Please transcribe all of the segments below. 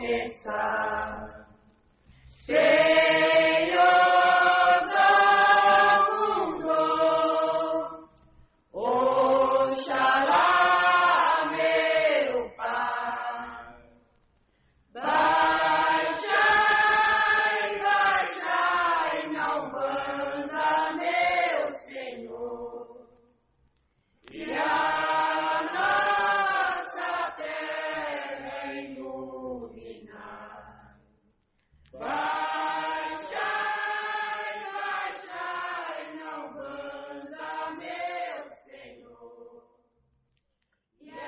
começar. Senhor do mundo, Oxalá, meu Pai, baixai na Umbanda, meu Senhor, e a nossa terra iluminar. Baixai na Umbanda, meu Senhor, e a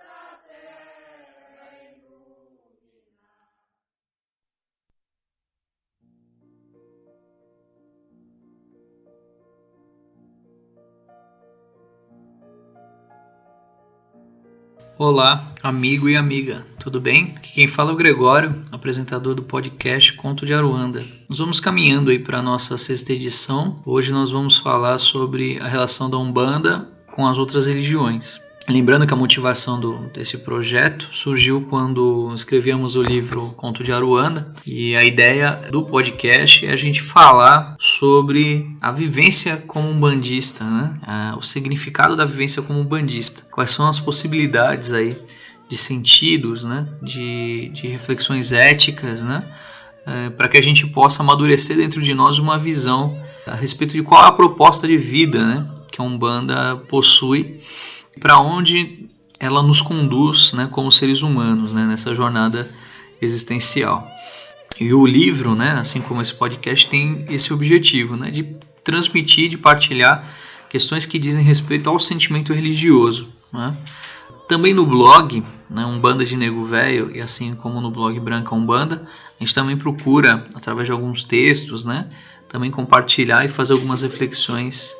nossa terra iluminar. Olá, amigo e amiga, tudo bem? Aqui quem fala é o Gregório, apresentador do podcast Conto de Aruanda. Nós vamos caminhando aí para a nossa 6ª edição. Hoje nós vamos falar sobre a relação da Umbanda com as outras religiões. Lembrando que a motivação desse projeto surgiu quando escrevíamos o livro Conto de Aruanda, e a ideia do podcast é a gente falar sobre a vivência como umbandista, né? O significado da vivência como umbandista, quais são as possibilidades aí de sentidos, né? de reflexões éticas, né? Para que a gente possa amadurecer dentro de nós uma visão a respeito de qual é a proposta de vida, né? que a Umbanda possui, para onde ela nos conduz, né, como seres humanos, né, nessa jornada existencial. E o livro, né, assim como esse podcast, tem esse objetivo, né, de transmitir, de partilhar questões que dizem respeito ao sentimento religioso, né. Também no blog, né, Umbanda de Nego Velho, e assim como no blog Branca Umbanda, a gente também procura, através de alguns textos, né, também compartilhar e fazer algumas reflexões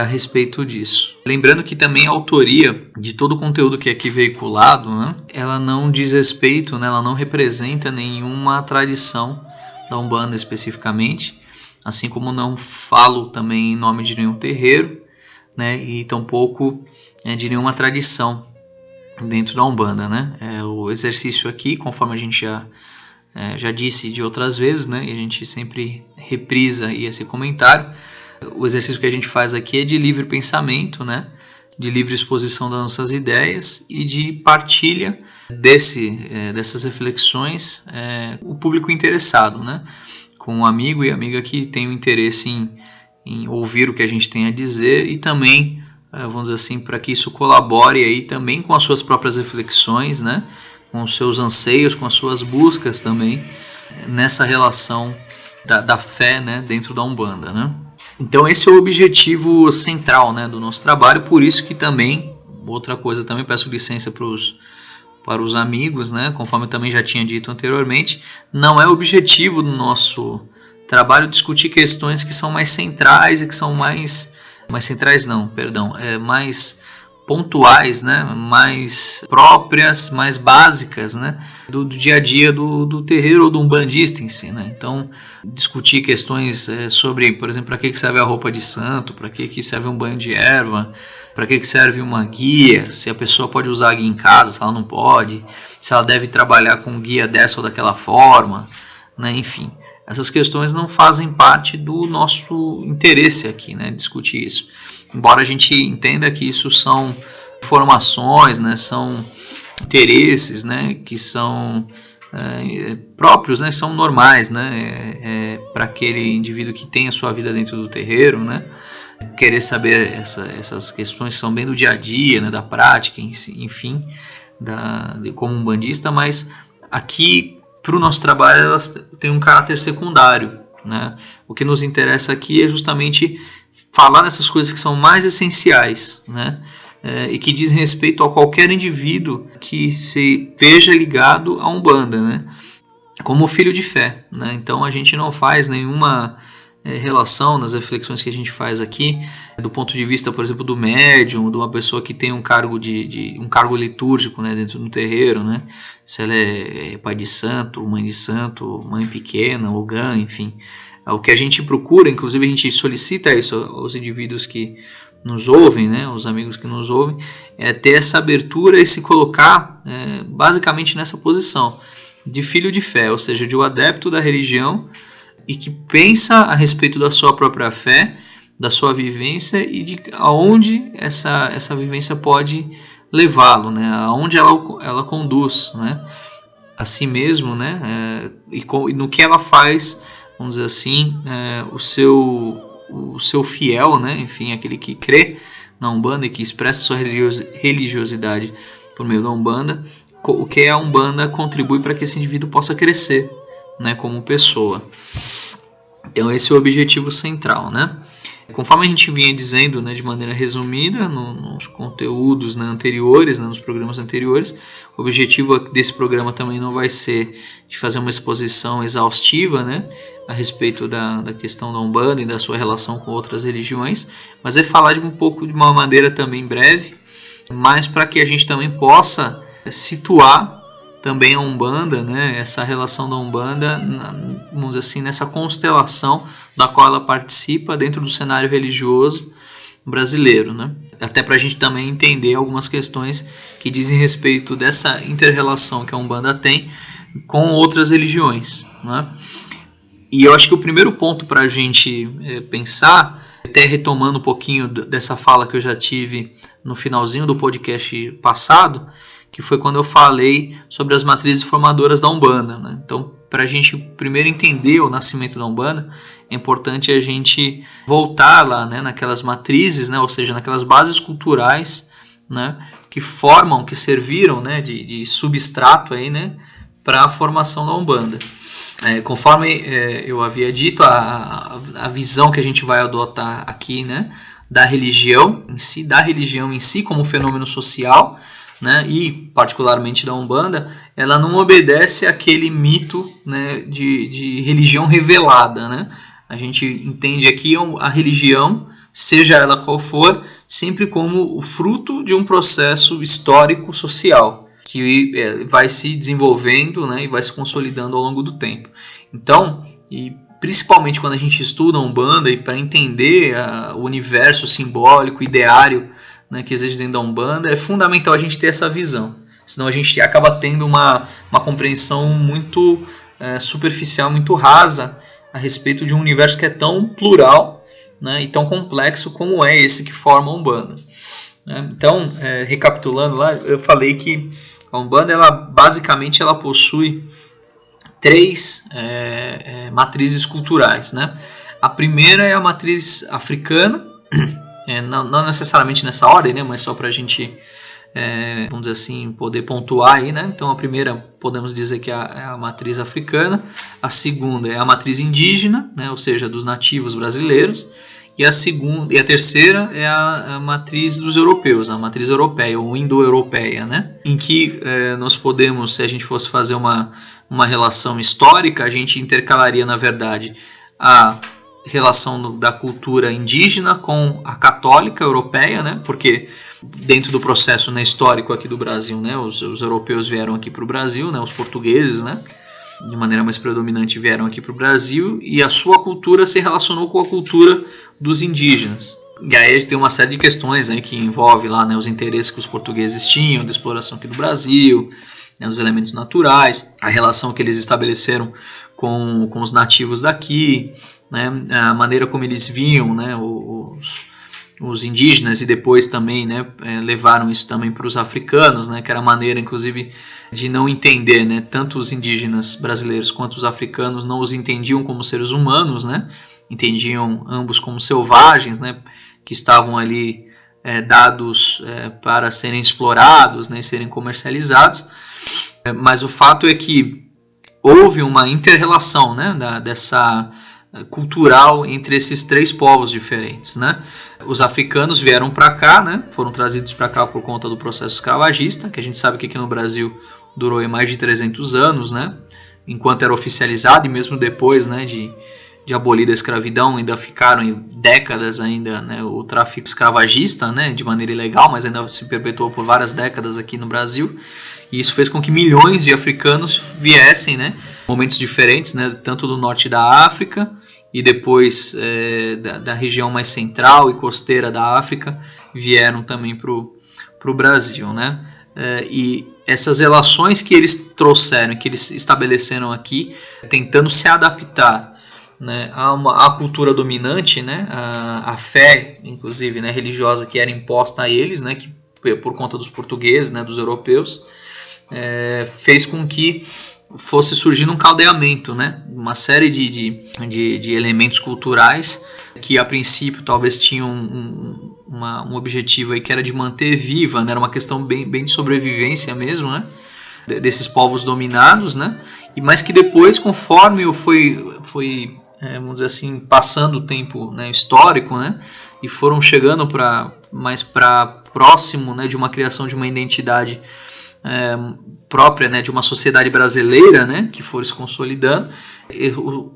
a respeito disso. Lembrando que também a autoria de todo o conteúdo que é aqui veiculado, né, ela não diz respeito, né, ela não representa nenhuma tradição da Umbanda especificamente, assim como não falo também em nome de nenhum terreiro, né, e tampouco de nenhuma tradição dentro da Umbanda, né. O exercício aqui, conforme a gente já disse de outras vezes, né, e a gente sempre reprisa aí esse comentário, o exercício que a gente faz aqui é de livre pensamento, né? De livre exposição das nossas ideias e de partilha dessas reflexões o público interessado, né? Com um amigo e amiga que tem o interesse em ouvir o que a gente tem a dizer e também, vamos dizer assim, para que isso colabore aí também com as suas próprias reflexões, né? Com os seus anseios, com as suas buscas também nessa relação da fé, né? Dentro da Umbanda, né? Então esse é o objetivo central, né, do nosso trabalho, por isso que também, outra coisa, também peço licença para os amigos, né, conforme eu também já tinha dito anteriormente, não é o objetivo do nosso trabalho discutir questões que são mais centrais e que são mais centrais não, perdão, mais pontuais, né, mais próprias, mais básicas, né, do dia a dia do terreiro ou do umbandista em si, né? Então, discutir questões sobre, por exemplo, para que serve a roupa de santo, para que serve um banho de erva, para que serve uma guia, se a pessoa pode usar a guia em casa, se ela não pode, se ela deve trabalhar com guia dessa ou daquela forma, né? Enfim, essas questões não fazem parte do nosso interesse aqui, né? Discutir isso. Embora a gente entenda que isso são informações, né? São interesses, né? Que são próprios, né? São normais, né? Para aquele indivíduo que tem a sua vida dentro do terreiro, né? Querer saber essas questões são bem do dia a dia, né? Da prática, enfim, como umbandista, mas aqui para o nosso trabalho elas têm um caráter secundário, né? O que nos interessa aqui é justamente falar nessas coisas que são mais essenciais, né? E que dizem respeito a qualquer indivíduo que se veja ligado a Umbanda, né? Como filho de fé, né? Então a gente não faz nenhuma relação nas reflexões que a gente faz aqui do ponto de vista, por exemplo, do médium, de uma pessoa que tem um cargo um cargo litúrgico, né, dentro do terreiro, né? Se ela é pai de santo, mãe pequena, ogã, enfim. O que a gente procura, inclusive a gente solicita isso aos indivíduos que nos ouvem, né, os amigos que nos ouvem, é ter essa abertura e se colocar basicamente nessa posição de filho de fé, ou seja, de um adepto da religião e que pensa a respeito da sua própria fé, da sua vivência e de aonde essa vivência pode levá-lo, né, aonde ela conduz, né, a si mesmo, né, e no que ela faz, vamos dizer assim, o seu fiel, né, enfim, aquele que crê na Umbanda e que expressa sua religiosidade por meio da Umbanda, o que a Umbanda contribui para que esse indivíduo possa crescer, né, como pessoa. Então esse é o objetivo central, né? Conforme a gente vinha dizendo, né, de maneira resumida nos conteúdos, né, anteriores, né, nos programas anteriores, o objetivo desse programa também não vai ser de fazer uma exposição exaustiva, né, a respeito da questão da Umbanda e da sua relação com outras religiões, mas é falar de uma maneira também breve, mas para que a gente também possa situar também a Umbanda, né, essa relação da Umbanda, vamos dizer assim, nessa constelação da qual ela participa dentro do cenário religioso brasileiro, né? Até para a gente também entender algumas questões que dizem respeito dessa inter-relação que a Umbanda tem com outras religiões, né? E eu acho que o primeiro ponto para a gente pensar, até retomando um pouquinho dessa fala que eu já tive no finalzinho do podcast passado, que foi quando eu falei sobre as matrizes formadoras da Umbanda, né? Então, para a gente primeiro entender o nascimento da Umbanda, é importante a gente voltar lá, né, naquelas matrizes, né, ou seja, naquelas bases culturais, né, que serviram, né, de substrato aí, né, para a formação da Umbanda. Conforme eu havia dito, a visão que a gente vai adotar aqui, né, da religião em si como fenômeno social, né, e particularmente da Umbanda, ela não obedece àquele mito, né, de religião revelada, né? A gente entende aqui a religião, seja ela qual for, sempre como o fruto de um processo histórico social que vai se desenvolvendo, né, e vai se consolidando ao longo do tempo. Então, e principalmente quando a gente estuda a Umbanda e para entender o universo simbólico, ideário, né, que existe dentro da Umbanda, é fundamental a gente ter essa visão. Senão a gente acaba tendo uma compreensão muito superficial, muito rasa a respeito de um universo que é tão plural, né, e tão complexo como é esse que forma a Umbanda. Então, recapitulando lá, eu falei que a Umbanda, basicamente, ela possui 3 matrizes culturais, né? A primeira é a matriz africana, não necessariamente nessa ordem, né, mas só para a gente, vamos dizer assim, poder pontuar aí, né? Então a primeira podemos dizer que é a matriz africana, a segunda é a matriz indígena, né, ou seja, dos nativos brasileiros, e a terceira é a matriz dos europeus, a matriz europeia ou indo-europeia, né, em que nós podemos, se a gente fosse fazer uma relação histórica, a gente intercalaria, na verdade, a relação da cultura indígena com a católica europeia, né? Porque dentro do processo, né, histórico aqui do Brasil, né, os europeus vieram aqui para o Brasil, né, os portugueses, né, de maneira mais predominante vieram aqui para o Brasil, e a sua cultura se relacionou com a cultura dos indígenas. E aí a gente tem uma série de questões aí que envolve lá, né, os interesses que os portugueses tinham de exploração aqui do Brasil, né, os elementos naturais, a relação que eles estabeleceram com os nativos daqui, né, a maneira como eles viam, né, os indígenas, e depois também, né, levaram isso também para os africanos, né, que era a maneira, inclusive, de não entender, né, tanto os indígenas brasileiros quanto os africanos não os entendiam como seres humanos, né, entendiam ambos como selvagens, né, que estavam ali dados para serem explorados, né, e serem comercializados. Mas o fato é que houve uma inter-relação, né, dessa cultural entre esses 3 povos diferentes, né? Os africanos vieram para cá, né? Foram trazidos para cá por conta do processo escravagista, que a gente sabe que aqui no Brasil durou mais de 300 anos, né? Enquanto era oficializado, e mesmo depois, né, de abolida a escravidão, ainda ficaram em décadas ainda, né, o tráfico escravagista, né, de maneira ilegal, mas ainda se perpetuou por várias décadas aqui no Brasil, e isso fez com que milhões de africanos viessem, né, momentos diferentes, né, tanto do norte da África e depois da região mais central e costeira da África vieram também para o Brasil, né? E essas relações que eles trouxeram, que eles estabeleceram aqui, tentando se adaptar, né, à cultura dominante, né, a fé, inclusive, né, religiosa que era imposta a eles, né, que, por conta dos portugueses, né, dos europeus, fez com que fosse surgindo um caldeamento, né, uma série de elementos culturais que a princípio talvez tinham um objetivo aí que era de manter viva, né, era uma questão bem de sobrevivência mesmo, né, desses povos dominados, né, mas que depois, conforme foi vamos dizer assim, passando o tempo, né, histórico, né, e foram chegando mais para próximo, né, de uma criação de uma identidade própria, né, de uma sociedade brasileira, né, que for se consolidando.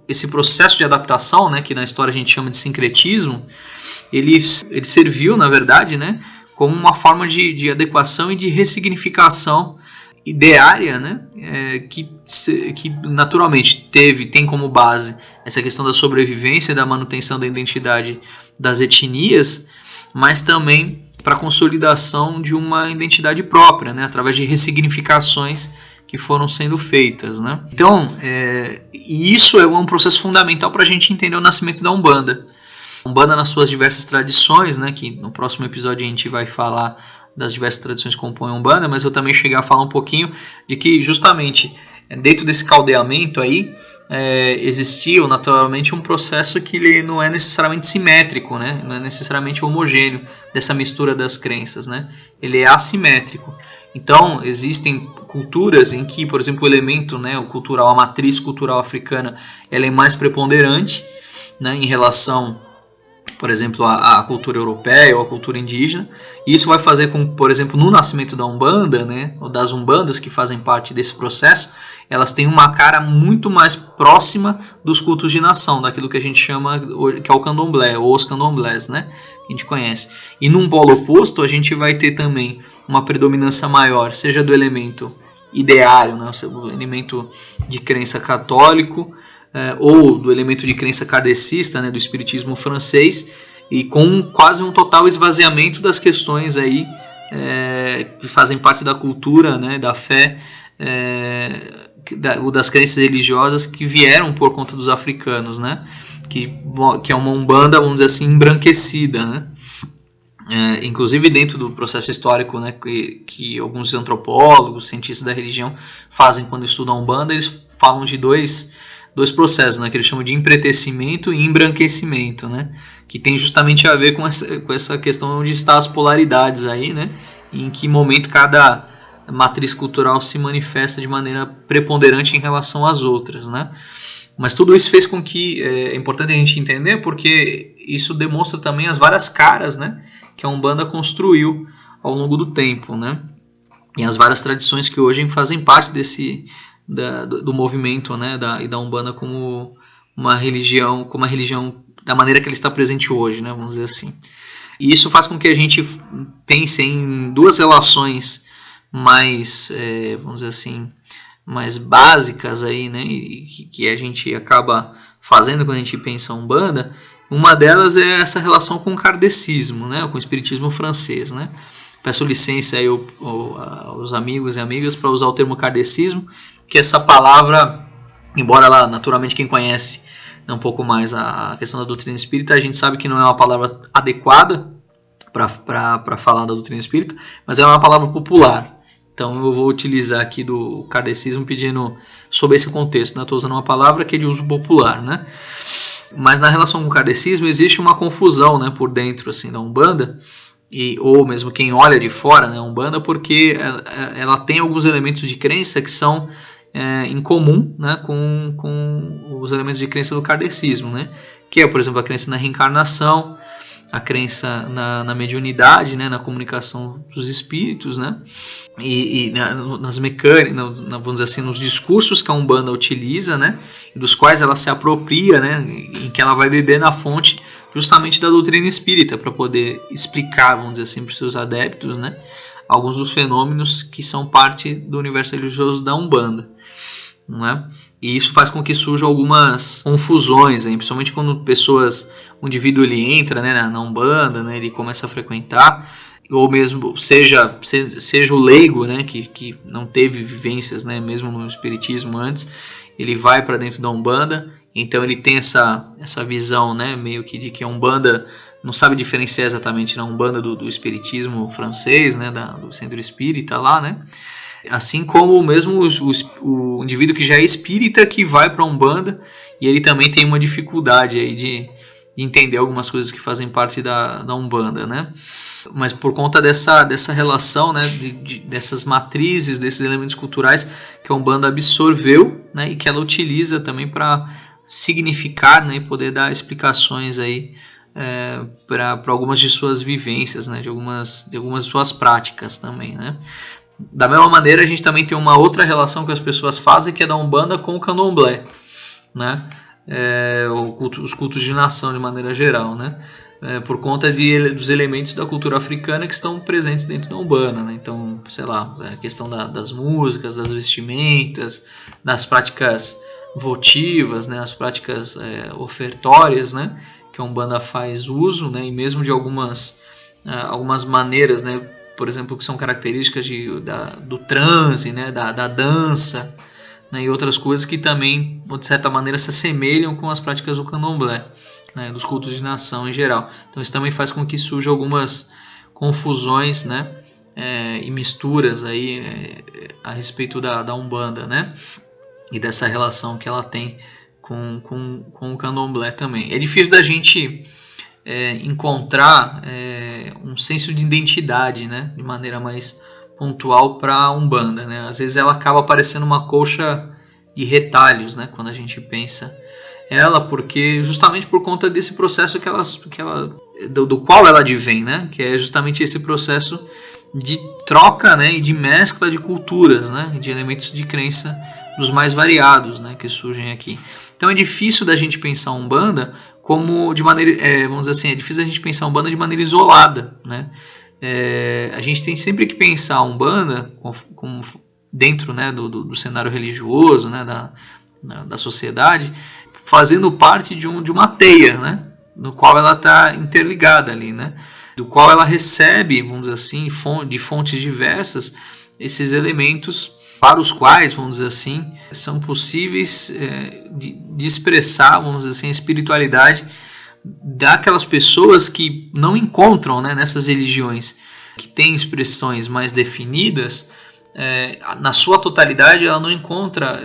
Esse processo de adaptação, né, que na história a gente chama de sincretismo, ele serviu, na verdade, né, como uma forma de adequação e de ressignificação ideária, né, que naturalmente tem como base essa questão da sobrevivência e da manutenção da identidade das etnias, mas também para a consolidação de uma identidade própria, né, através de ressignificações que foram sendo feitas, né? Então, isso é um processo fundamental para a gente entender o nascimento da Umbanda. A Umbanda nas suas diversas tradições, né, que no próximo episódio a gente vai falar das diversas tradições que compõem a Umbanda, mas eu também cheguei a falar um pouquinho de que justamente dentro desse caldeamento aí existia naturalmente um processo que ele não é necessariamente simétrico, né? Não é necessariamente homogêneo dessa mistura das crenças, né? Ele é assimétrico. Então existem culturas em que, por exemplo, o elemento, né, o cultural, a matriz cultural africana, ela é mais preponderante, né, em relação, por exemplo, à cultura europeia ou à cultura indígena. E isso vai fazer com, por exemplo, no nascimento da Umbanda, né, ou das Umbandas que fazem parte desse processo, elas têm uma cara muito mais próxima dos cultos de nação, daquilo que a gente chama, que é o candomblé, ou os candomblés, né, que a gente conhece. E num polo oposto, a gente vai ter também uma predominância maior, seja do elemento ideário, né, o elemento de crença católico, ou do elemento de crença kardecista, né, do espiritismo francês, e com quase um total esvaziamento das questões aí, que fazem parte da cultura, né, da fé, das crenças religiosas que vieram por conta dos africanos, né, que é uma Umbanda, vamos dizer assim, embranquecida, né. Inclusive dentro do processo histórico, né, que alguns antropólogos, cientistas da religião fazem quando estudam a Umbanda, eles falam de dois processos, né, que eles chamam de empretecimento e embranquecimento, né, que tem justamente a ver com essa questão onde estão as polaridades aí, né, em que momento cada matriz cultural se manifesta de maneira preponderante em relação às outras, né. Mas tudo isso fez com que, é importante a gente entender, porque isso demonstra também as várias caras, né, que a Umbanda construiu ao longo do tempo, né, e as várias tradições que hoje fazem parte do movimento, né, e da Umbanda como uma religião da maneira que ele está presente hoje, né, vamos dizer assim. E isso faz com que a gente pense em duas relações mais, vamos dizer assim, mais básicas aí, né, e que a gente acaba fazendo quando a gente pensa em Umbanda. Uma delas é essa relação com o kardecismo, né, com o espiritismo francês, né. Peço licença aí aos amigos e amigas para usar o termo kardecismo, que essa palavra, embora ela, naturalmente, quem conhece um pouco mais a questão da doutrina espírita, a gente sabe que não é uma palavra adequada para falar da doutrina espírita, mas é uma palavra popular. Então eu vou utilizar aqui do kardecismo pedindo sobre esse contexto, né? Estou usando uma palavra que é de uso popular, né? Mas na relação com o kardecismo existe uma confusão, né, por dentro assim, da Umbanda, ou mesmo quem olha de fora, né, a Umbanda, porque ela tem alguns elementos de crença que são em comum, né, com os elementos de crença do kardecismo, né, que é, por exemplo, a crença na reencarnação, a crença na mediunidade, né, na comunicação dos espíritos, né, e nas mecânicas, vamos dizer assim, nos discursos que a Umbanda utiliza, né, dos quais ela se apropria, né, em que ela vai beber na fonte justamente da doutrina espírita para poder explicar, vamos dizer assim, para os seus adeptos, né, alguns dos fenômenos que são parte do universo religioso da Umbanda, não é? E isso faz com que surjam algumas confusões, hein? Principalmente quando um indivíduo ele entra, né, na Umbanda, né, ele começa a frequentar, ou mesmo seja o leigo, né, que não teve vivências, né, mesmo no espiritismo antes, ele vai para dentro da Umbanda, então ele tem essa visão, né, meio que de que a Umbanda não sabe diferenciar exatamente na Umbanda do espiritismo francês, né, do centro espírita lá, né. Assim como mesmo o indivíduo que já é espírita que vai para a Umbanda, e ele também tem uma dificuldade aí de entender algumas coisas que fazem parte da Umbanda, né? Mas por conta dessa relação, né, dessas matrizes, desses elementos culturais que a Umbanda absorveu, né, e que ela utiliza também para significar, né, e poder dar explicações aí para algumas de suas vivências, né, de algumas de suas práticas também, né? Da mesma maneira, a gente também tem uma outra relação que as pessoas fazem, que é da Umbanda com o Candomblé, né? Os cultos de nação de maneira geral, né? Por conta dos elementos da cultura africana que estão presentes dentro da Umbanda, né? Então, sei lá, a questão das músicas, das vestimentas, das práticas votivas, né? As práticas ofertórias, né? Que a Umbanda faz uso, né? E mesmo de algumas maneiras, né? Por exemplo, que são características do transe, né, da dança, né, e outras coisas que também, de certa maneira, se assemelham com as práticas do candomblé, né, dos cultos de nação em geral. Então isso também faz com que surjam algumas confusões, né, e misturas aí, a respeito da Umbanda, né, e dessa relação que ela tem com o candomblé também. É difícil da gente encontrar um senso de identidade, né, de maneira mais pontual para a Umbanda, né? Às vezes ela acaba parecendo uma colcha de retalhos, né, quando a gente pensa ela, porque justamente por conta desse processo do qual ela advém, né, que é justamente esse processo de troca, né, e de mescla de culturas, né, de elementos de crença dos mais variados, né, que surgem aqui. Então é difícil da gente pensar a Umbanda como de maneira, vamos dizer assim, é difícil a gente pensar a Umbanda de maneira isolada, né? A gente tem sempre que pensar a Umbanda como dentro, né, do cenário religioso, né, da sociedade, fazendo parte de uma teia, né, no qual ela está interligada ali, né, do qual ela recebe, vamos dizer assim, de fontes diversas, esses elementos para os quais, vamos dizer assim, são possíveis de expressar, vamos dizer assim, a espiritualidade daquelas pessoas que não encontram, né, nessas religiões que têm expressões mais definidas, na sua totalidade ela não encontra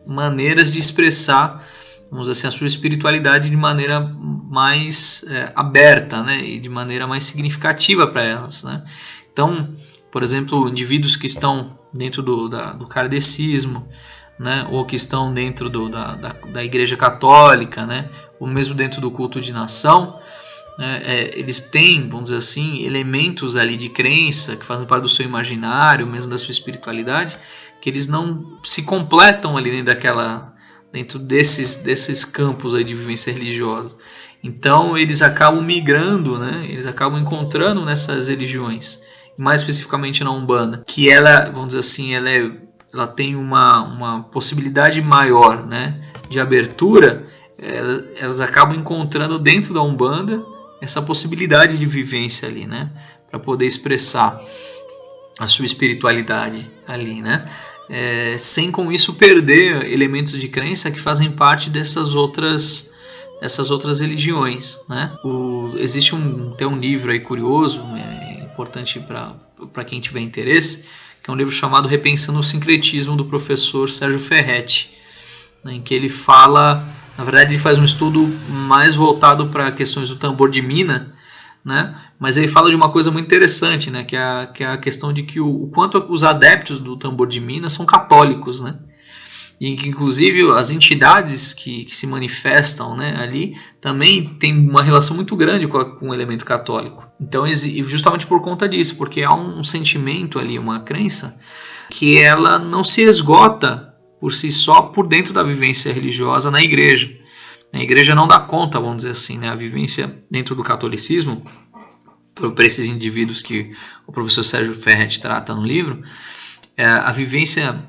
maneiras de expressar, vamos dizer assim, a sua espiritualidade de maneira mais aberta, né, e de maneira mais significativa para elas, né? Então, por exemplo, indivíduos que estão dentro do kardecismo, né, ou que estão dentro da Igreja Católica, né, ou mesmo dentro do culto de nação, eles têm, vamos dizer assim, elementos ali de crença que fazem parte do seu imaginário, mesmo da sua espiritualidade, que eles não se completam ali dentro desses campos aí de vivência religiosa. Então eles acabam migrando, né, eles acabam encontrando nessas religiões, mais especificamente na Umbanda, que ela, vamos dizer assim, ela tem uma possibilidade maior, né, de abertura. Elas acabam encontrando dentro da Umbanda essa possibilidade de vivência ali, né, para poder expressar a sua espiritualidade ali, né, sem com isso perder elementos de crença que fazem parte dessas outras religiões, né. Existe tem um livro aí curioso, importante para quem tiver interesse, que é um livro chamado Repensando o Sincretismo, do professor Sérgio Ferretti, né, em que ele fala, na verdade ele faz um estudo mais voltado para questões do tambor de mina, né, mas ele fala de uma coisa muito interessante, né, que é a questão de que o quanto os adeptos do tambor de mina são católicos, né, e que inclusive as entidades que se manifestam, né, ali também tem uma relação muito grande com o elemento católico. Então, justamente por conta disso, porque há um sentimento ali, uma crença, que ela não se esgota por si só por dentro da vivência religiosa na igreja. A igreja não dá conta, vamos dizer assim, né, a vivência dentro do catolicismo, para esses indivíduos que o professor Sérgio Ferretti trata no livro, a vivência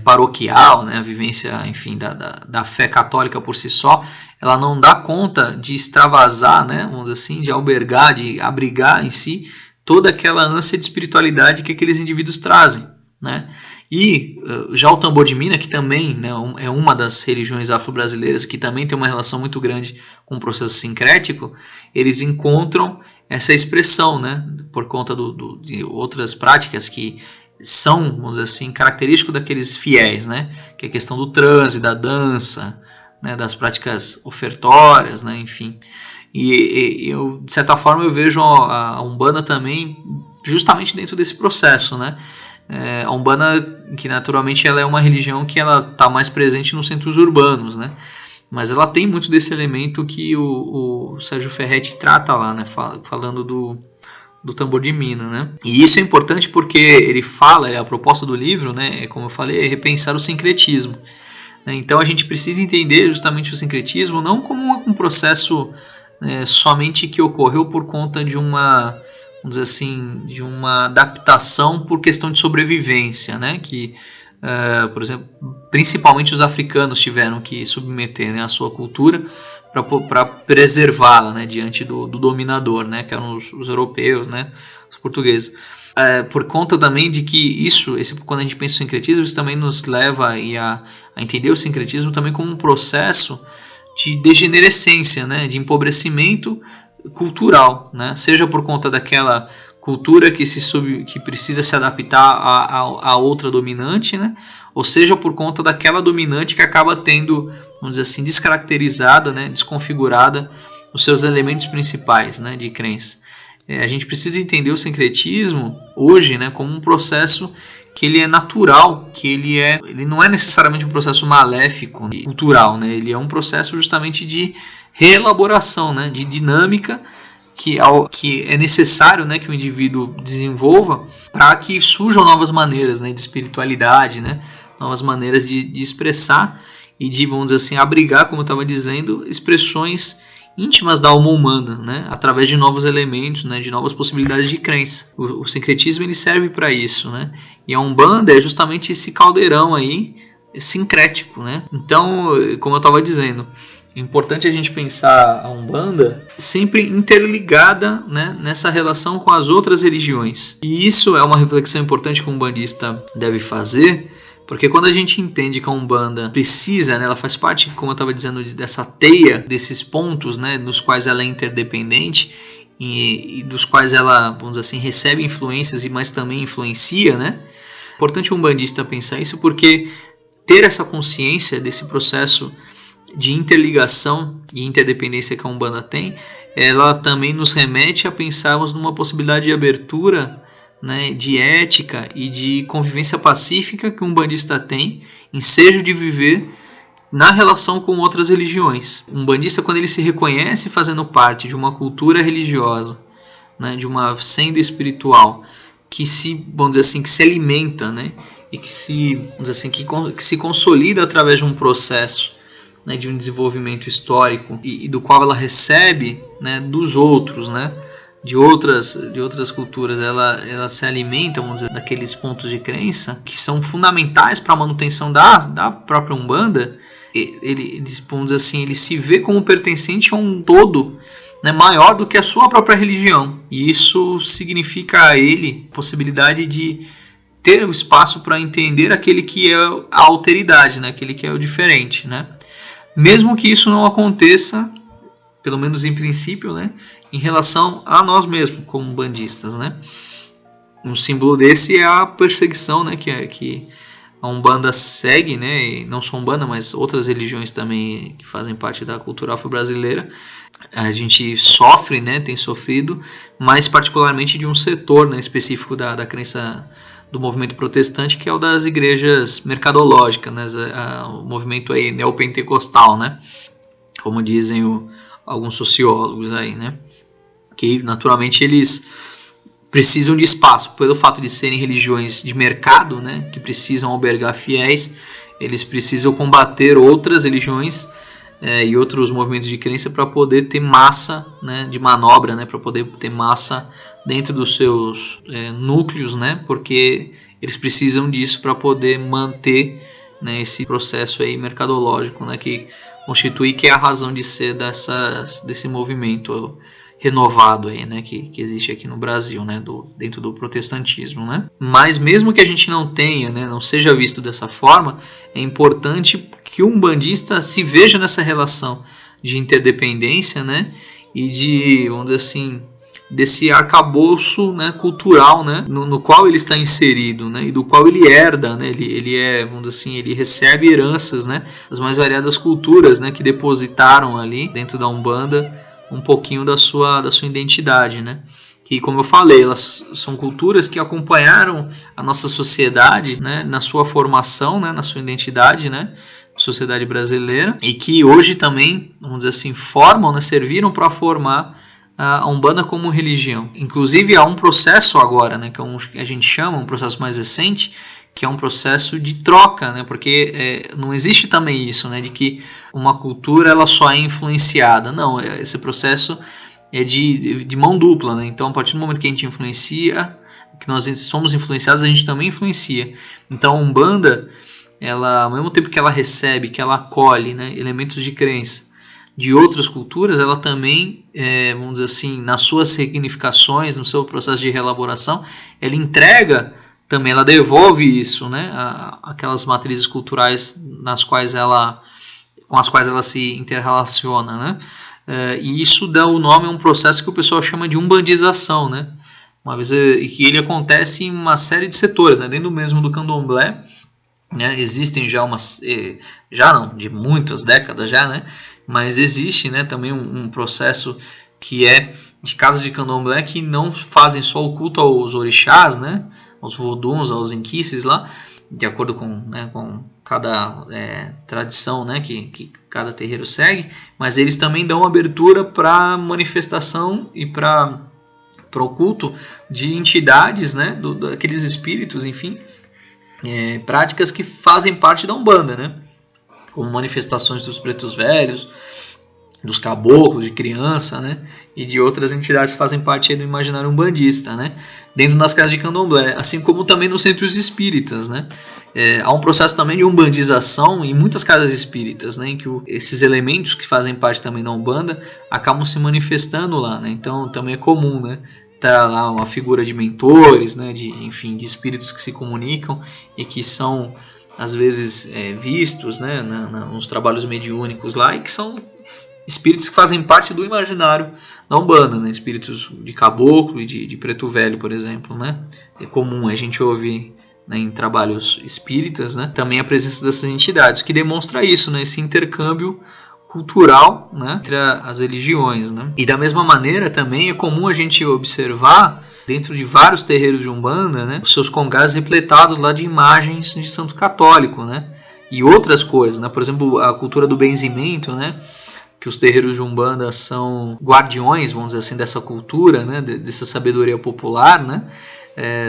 paroquial, né, a vivência, enfim, da fé católica por si só, ela não dá conta de extravasar, né, vamos dizer assim, de albergar, de abrigar em si toda aquela ânsia de espiritualidade que aqueles indivíduos trazem, né? E já o tambor de mina, que também, né, é uma das religiões afro-brasileiras, que também tem uma relação muito grande com o processo sincrético, eles encontram essa expressão, né, por conta de outras práticas que são, vamos dizer assim, característico daqueles fiéis, né, que é a questão do transe, da dança, né, das práticas ofertórias, né, enfim. E eu, de certa forma, eu vejo a Umbanda também justamente dentro desse processo, né. A Umbanda, que naturalmente ela é uma religião que ela está mais presente nos centros urbanos, né, mas ela tem muito desse elemento que o Sérgio Ferretti trata lá, né, falando do tambor de mina, né? E isso é importante porque ele fala, a proposta do livro, né, como eu falei, é repensar o sincretismo. Né? Então a gente precisa entender justamente o sincretismo não como um processo somente que ocorreu por conta de uma, vamos dizer assim, de uma adaptação por questão de sobrevivência, né? Que, por exemplo, principalmente os africanos tiveram que submeter, né, a sua cultura para preservá-la, né, diante do dominador, né, que eram os europeus, né, os portugueses. Por conta também de que quando a gente pensa em sincretismo, isso também nos leva a entender o sincretismo também como um processo de degenerescência, né, de empobrecimento cultural, né, seja por conta daquela cultura que precisa se adaptar a outra dominante, né, ou seja por conta daquela dominante que acaba tendo, vamos dizer assim, descaracterizada, né, desconfigurada os seus elementos principais, né, de crença. A gente precisa entender o sincretismo hoje, né, como um processo que ele é natural, que ele não é necessariamente um processo maléfico, cultural, né, ele é um processo justamente de reelaboração, né, de dinâmica que é necessário, né, que o indivíduo desenvolva para que surjam novas maneiras, né, de espiritualidade, né, novas maneiras de expressar e de, vamos dizer assim, abrigar, como eu estava dizendo, expressões íntimas da alma humana, né, através de novos elementos, né, de novas possibilidades de crença. O sincretismo ele serve para isso, né, e a Umbanda é justamente esse caldeirão aí sincrético, né. Então, como eu estava dizendo, é importante a gente pensar a Umbanda sempre interligada, né, nessa relação com as outras religiões. E isso é uma reflexão importante que o umbandista deve fazer, porque quando a gente entende que a Umbanda precisa, né, ela faz parte, como eu estava dizendo, dessa teia, desses pontos, né, nos quais ela é interdependente e dos quais ela, vamos dizer assim, recebe influências, mas também influencia, né? É importante o umbandista pensar isso porque ter essa consciência desse processo de interligação e interdependência que a Umbanda tem, ela também nos remete a pensarmos numa possibilidade de abertura, né, de ética e de convivência pacífica que um umbandista tem, ensejo de viver na relação com outras religiões. Um umbandista, quando ele se reconhece fazendo parte de uma cultura religiosa, né, de uma senda espiritual que vamos dizer assim, que se alimenta, né, e que vamos dizer assim, que se consolida através de um processo, né, de um desenvolvimento histórico e do qual ela recebe, né, dos outros, né, de outras culturas, ela se alimenta, vamos dizer, daqueles pontos de crença que são fundamentais para a manutenção da própria Umbanda. Vamos dizer assim, ele se vê como pertencente a um todo, né, maior do que a sua própria religião, e isso significa a ele a possibilidade de ter o espaço para entender aquele que é a alteridade, né, aquele que é o diferente, né? Mesmo que isso não aconteça, pelo menos em princípio, né, em relação a nós mesmos, como bandistas, né? Um símbolo desse é a perseguição, né, que a Umbanda segue, né, e não só a Umbanda, mas outras religiões também que fazem parte da cultura afro-brasileira. A gente sofre, né, tem sofrido, mas particularmente de um setor, né, específico da crença do movimento protestante, que é o das igrejas mercadológicas, né, o movimento aí neopentecostal, né, como dizem alguns sociólogos aí, né, que naturalmente eles precisam de espaço, pelo fato de serem religiões de mercado, né, que precisam albergar fiéis, eles precisam combater outras religiões e outros movimentos de crença para poder ter massa, né, de manobra, né, para poder ter massa dentro dos seus núcleos, né, porque eles precisam disso para poder manter, né, esse processo aí mercadológico, né, que constitui, que é a razão de ser desse movimento renovado aí, né, que existe aqui no Brasil, né, dentro do protestantismo, né? Mas mesmo que a gente não tenha, né, não seja visto dessa forma, é importante que o umbandista se veja nessa relação de interdependência, né, e de, vamos dizer assim, desse arcabouço, né, cultural, né, no qual ele está inserido, né, e do qual ele herda, né, ele é, vamos dizer assim, ele recebe heranças, né, das mais variadas culturas, né, que depositaram ali dentro da Umbanda um pouquinho da sua identidade, né, que, como eu falei, elas são culturas que acompanharam a nossa sociedade, né, na sua formação, né, na sua identidade, né, sociedade brasileira, e que hoje também, vamos dizer assim, formam, né, serviram para formar a Umbanda como religião. Inclusive há um processo agora, né, que a gente chama, um processo mais recente, que é um processo de troca, né, porque não existe também isso, né, de que uma cultura ela só é influenciada. Não, esse processo é de mão dupla, né? Então, a partir do momento que a gente influencia, que nós somos influenciados, a gente também influencia. Então, a Umbanda, ela, ao mesmo tempo que ela recebe, que ela acolhe, né, elementos de crença de outras culturas, ela também, vamos dizer assim, nas suas significações, no seu processo de reelaboração, ela entrega também, ela devolve isso, né, aquelas matrizes culturais com as quais ela se interrelaciona, né, e isso dá o nome a um processo que o pessoal chama de umbandização, né, uma vez que ele acontece em uma série de setores, né, dentro mesmo do candomblé, né, existem já de muitas décadas já, né, mas existe, né, também um processo que é de casas de candomblé que não fazem só o culto aos orixás, né, aos voduns, aos inquices lá, de acordo com cada tradição, né, que cada terreiro segue, mas eles também dão abertura para manifestação e para o culto de entidades, né, daqueles espíritos, enfim, práticas que fazem parte da Umbanda, né, como manifestações dos pretos velhos, dos caboclos, de criança, né, e de outras entidades que fazem parte aí do imaginário umbandista, né, dentro das casas de candomblé, assim como também nos centros espíritas, né. Há um processo também de umbandização em muitas casas espíritas, né, em que esses elementos que fazem parte também da Umbanda acabam se manifestando lá, né, então também é comum, né, tá lá uma figura de mentores, né, de espíritos que se comunicam e que são às vezes vistos, né, nos trabalhos mediúnicos lá, e que são espíritos que fazem parte do imaginário da Umbanda, né, espíritos de caboclo e de preto velho, por exemplo, né, é comum a gente ouvir, né, em trabalhos espíritas, né, também a presença dessas entidades, que demonstra isso, né, esse intercâmbio cultural, né, entre as religiões, né. E da mesma maneira também é comum a gente observar dentro de vários terreiros de Umbanda, né, os seus congás repletados lá de imagens de santo católico, né, e outras coisas, né, por exemplo, a cultura do benzimento, né, que os terreiros de Umbanda são guardiões, vamos dizer assim, dessa cultura, né, dessa sabedoria popular, né,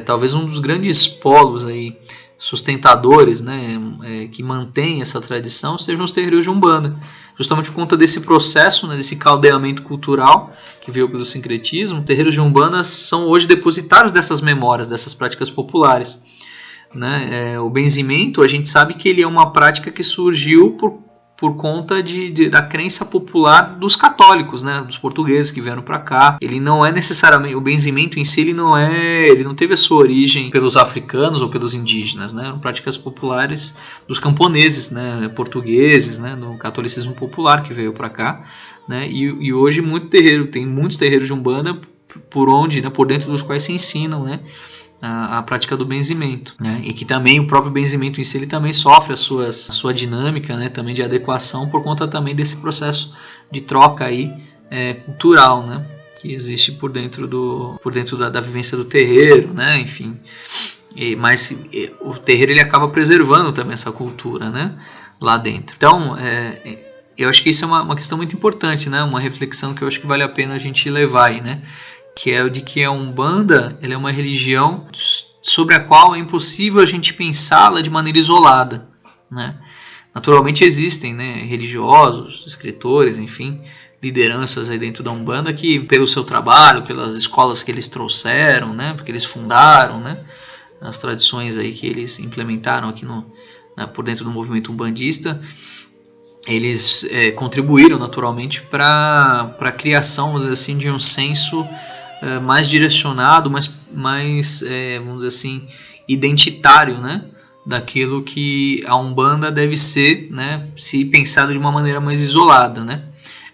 talvez um dos grandes polos aí sustentadores, né, que mantém essa tradição, sejam os terreiros de Umbanda, justamente por conta desse processo, né, desse caldeamento cultural que veio pelo sincretismo. Terreiros de Umbanda são hoje depositários dessas memórias, dessas práticas populares, né. O benzimento, a gente sabe que ele é uma prática que surgiu por conta da crença popular dos católicos, né, dos portugueses que vieram para cá. Ele não é necessariamente, o benzimento em si, ele não teve a sua origem pelos africanos ou pelos indígenas, né, eram práticas populares dos camponeses, né, portugueses, né, no catolicismo popular que veio para cá, né, e hoje tem muitos terreiros de Umbanda por dentro dos quais se ensinam, né, a prática do benzimento, né? E que também o próprio benzimento em si ele também sofre a sua dinâmica, né? Também de adequação por conta também desse processo de troca aí, cultural, né? Que existe por dentro da vivência do terreiro, né? Enfim, mas o terreiro ele acaba preservando também essa cultura, né? Lá dentro. Então, eu acho que isso é uma questão muito importante, né? Uma reflexão que eu acho que vale a pena a gente levar aí, né? Que é o de que a Umbanda ela é uma religião sobre a qual é impossível a gente pensá-la de maneira isolada, né? Naturalmente existem, né, religiosos, escritores, enfim, lideranças aí dentro da Umbanda que, pelo seu trabalho, pelas escolas que eles trouxeram, né, porque eles fundaram, né, as tradições aí que eles implementaram aqui por dentro do movimento umbandista, eles contribuíram naturalmente para a criação, vamos dizer assim, de um senso mais direcionado, mais vamos dizer assim, identitário, né, daquilo que a Umbanda deve ser, né, se pensado de uma maneira mais isolada, né.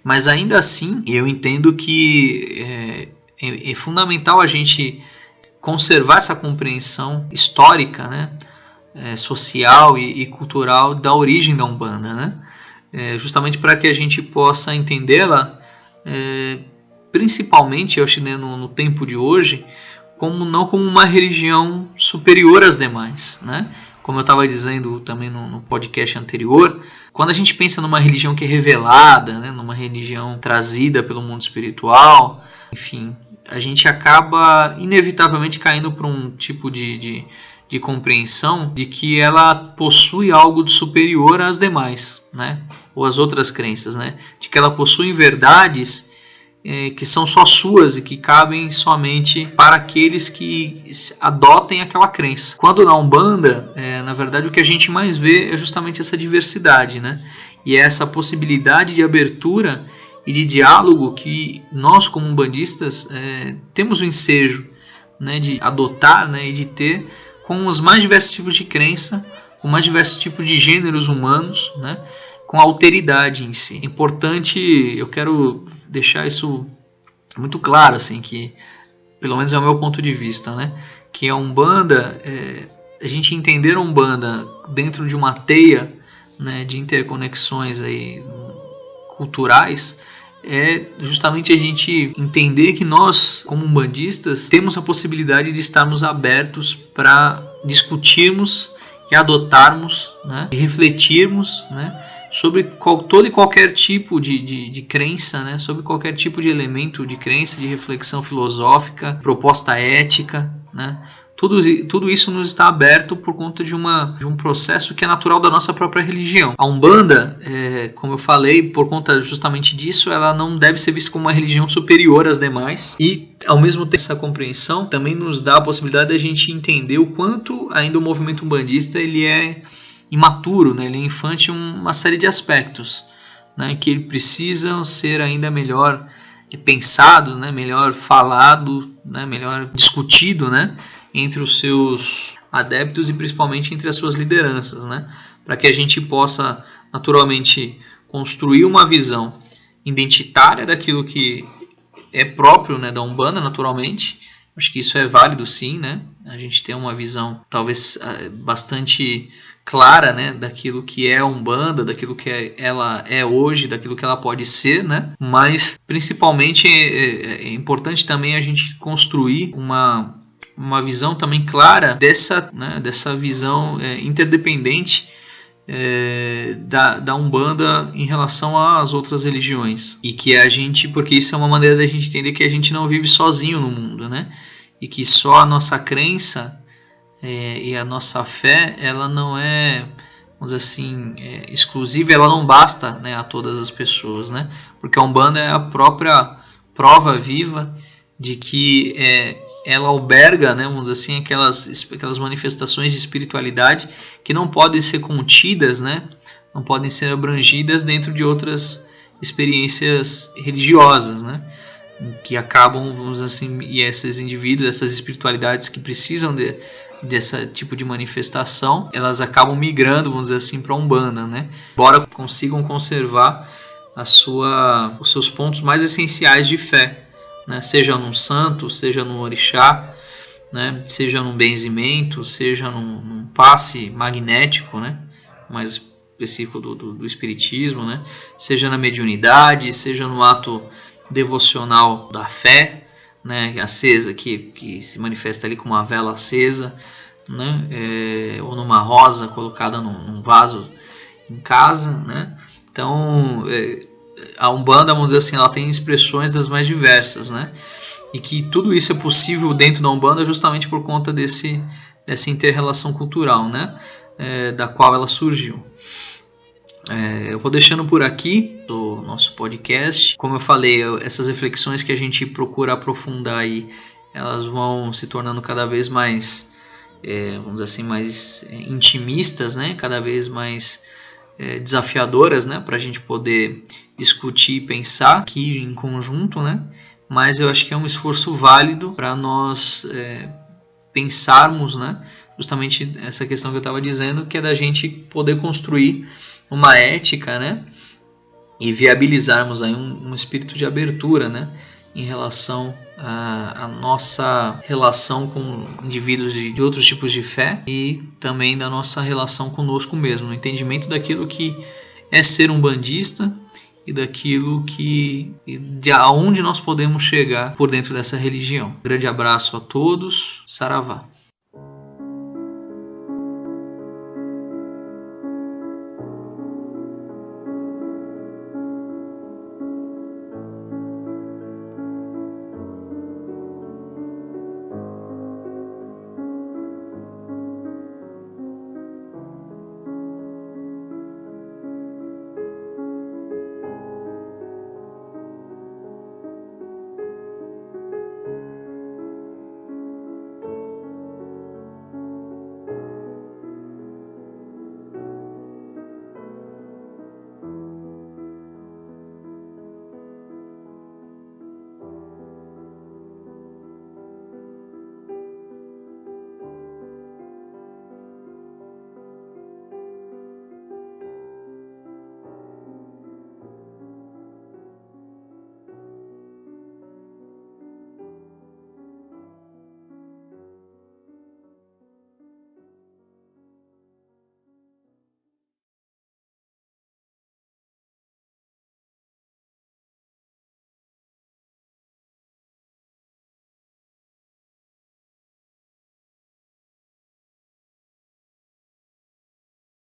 Mas ainda assim, eu entendo que é fundamental a gente conservar essa compreensão histórica, né, social e cultural da origem da Umbanda, né, justamente para que a gente possa entendê-la, principalmente, eu acho, né, no tempo de hoje, não como uma religião superior às demais, né? Como eu estava dizendo também no podcast anterior, quando a gente pensa numa religião que é revelada, né, numa religião trazida pelo mundo espiritual, enfim, a gente acaba inevitavelmente caindo para um tipo de compreensão de que ela possui algo de superior às demais, né, ou às outras crenças, né, de que ela possui verdades que são só suas e que cabem somente para aqueles que adotem aquela crença. Quando na Umbanda, na verdade, o que a gente mais vê é justamente essa diversidade, né? E essa possibilidade de abertura e de diálogo que nós, como umbandistas, temos o ensejo, né, de adotar, né, e de ter com os mais diversos tipos de crença, com mais diversos tipos de gêneros humanos, né, com a alteridade em si. É importante, eu quero deixar isso muito claro, assim, que pelo menos é o meu ponto de vista, né, que a Umbanda, a gente entender a Umbanda dentro de uma teia, né, de interconexões aí culturais, é justamente a gente entender que nós, como umbandistas, temos a possibilidade de estarmos abertos para discutirmos e adotarmos, né, e refletirmos, né, sobre todo e qualquer tipo de crença, né, sobre qualquer tipo de elemento de crença, de reflexão filosófica, proposta ética, né. Tudo isso nos está aberto por conta de um processo que é natural da nossa própria religião. A Umbanda, como eu falei, por conta justamente disso, ela não deve ser vista como uma religião superior às demais. E, ao mesmo tempo, essa compreensão também nos dá a possibilidade de a gente entender o quanto ainda o movimento umbandista ele é imaturo, né? Ele é infante em uma série de aspectos, né? Que ele precisa ser ainda melhor pensado, né? Melhor falado, né? Melhor discutido, né? Entre os seus adeptos e principalmente entre as suas lideranças, né? Para que a gente possa naturalmente construir uma visão identitária daquilo que é próprio, né, da Umbanda, naturalmente. Acho que isso é válido, sim, né? A gente tem uma visão talvez bastante clara, né, daquilo que é a Umbanda, daquilo que ela é hoje, daquilo que ela pode ser, né? Mas principalmente é importante também a gente construir uma visão também clara dessa visão interdependente da Umbanda em relação às outras religiões, e que porque isso é uma maneira da gente entender que a gente não vive sozinho no mundo, né? E que só a nossa crença e a nossa fé, ela não é, vamos dizer assim, exclusiva, ela não basta, né, a todas as pessoas, né? Porque a Umbanda é a própria prova viva de que ela alberga, né, vamos dizer assim, aquelas manifestações de espiritualidade que não podem ser contidas, né, não podem ser abrangidas dentro de outras experiências religiosas, né, que acabam, vamos dizer assim, e esses indivíduos, essas espiritualidades que precisam desse tipo de manifestação, elas acabam migrando, vamos dizer assim, para a Umbanda, né, embora consigam conservar os seus pontos mais essenciais de fé, né? Seja num santo, seja num orixá, né? Seja num benzimento, seja num passe magnético, né? Mais específico do espiritismo, né? Seja na mediunidade, seja no ato devocional da fé, né? Acesa, que se manifesta ali com uma vela acesa, né? Ou numa rosa colocada num vaso em casa, né? Então, a Umbanda, vamos dizer assim, ela tem expressões das mais diversas, né? E que tudo isso é possível dentro da Umbanda justamente por conta dessa inter-relação cultural, né? Da qual ela surgiu. Eu vou deixando por aqui o nosso podcast. Como eu falei, essas reflexões que a gente procura aprofundar aí, elas vão se tornando cada vez mais vamos dizer assim, mais intimistas, né? Cada vez mais desafiadoras, né? Para a gente poder discutir e pensar aqui em conjunto, né? Mas eu acho que é um esforço válido para nós pensarmos, né? Justamente essa questão que eu estava dizendo, que é da gente poder construir uma ética, né? E viabilizarmos aí um espírito de abertura, né? Em relação à nossa relação com indivíduos de outros tipos de fé e também da nossa relação conosco mesmo, no entendimento daquilo que é ser um bandista e daquilo de aonde nós podemos chegar por dentro dessa religião. Grande abraço a todos, saravá.